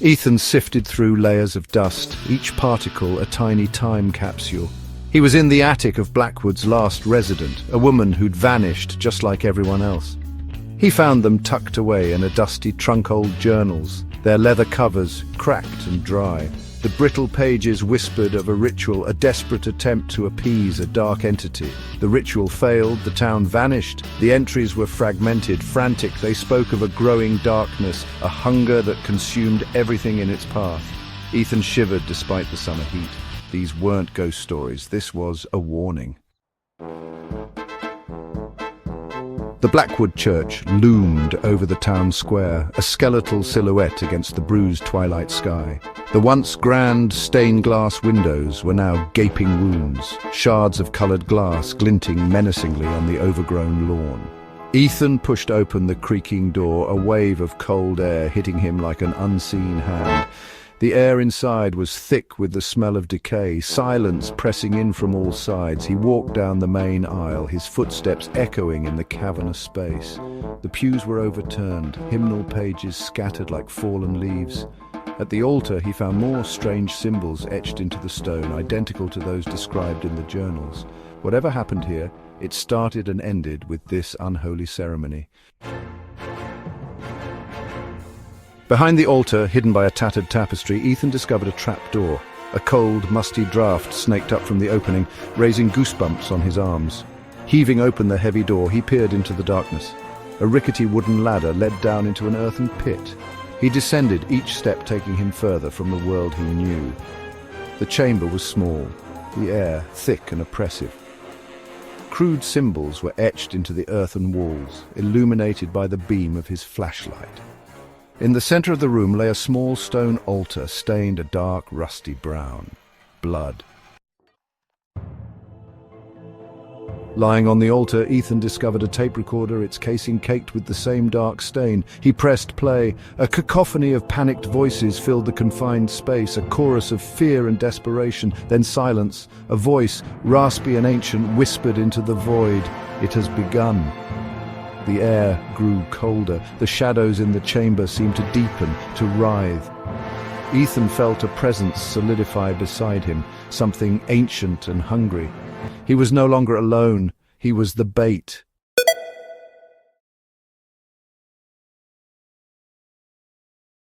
Ethan sifted through layers of dust, each particle a tiny time capsule. He was in the attic of Blackwood's last resident, a woman who'd vanished just like everyone else. He found them tucked away in a dusty trunk-old journals, their leather covers cracked and dry. The brittle pages whispered of a ritual, a desperate attempt to appease a dark entity. The ritual failed, the town vanished, the entries were fragmented, frantic. They spoke of a growing darkness, a hunger that consumed everything in its path. Ethan shivered despite the summer heat. These weren't ghost stories, this was a warning. The Blackwood Church loomed over the town square, a skeletal silhouette against the bruised twilight sky. The once grand stained glass windows were now gaping wounds, shards of coloured glass glinting menacingly on the overgrown lawn. Ethan pushed open the creaking door, a wave of cold air hitting him like an unseen hand. The air inside was thick with the smell of decay, silence pressing in from all sides. He walked down the main aisle, his footsteps echoing in the cavernous space. The pews were overturned, hymnal pages scattered like fallen leaves. At the altar he found more strange symbols etched into the stone, identical to those described in the journals. Whatever happened here, it started and ended with this unholy ceremony. Behind the altar, hidden by a tattered tapestry, Ethan discovered a trapdoor. A cold, musty draught snaked up from the opening, raising goosebumps on his arms. Heaving open the heavy door, he peered into the darkness. A rickety wooden ladder led down into an earthen pit. He descended, each step taking him further from the world he knew. The chamber was small, the air thick and oppressive. Crude symbols were etched into the earthen walls, illuminated by the beam of his flashlight. In the center of the room lay a small stone altar stained a dark, rusty brown. Blood. Lying on the altar, Ethan discovered a tape recorder, its casing caked with the same dark stain. He pressed play. A cacophony of panicked voices filled the confined space, a chorus of fear and desperation, then silence. A voice, raspy and ancient, whispered into the void. It has begun. The air grew colder. The shadows in the chamber seemed to deepen, to writhe. Ethan felt a presence solidify beside him, something ancient and hungry. He was no longer alone. He was the bait.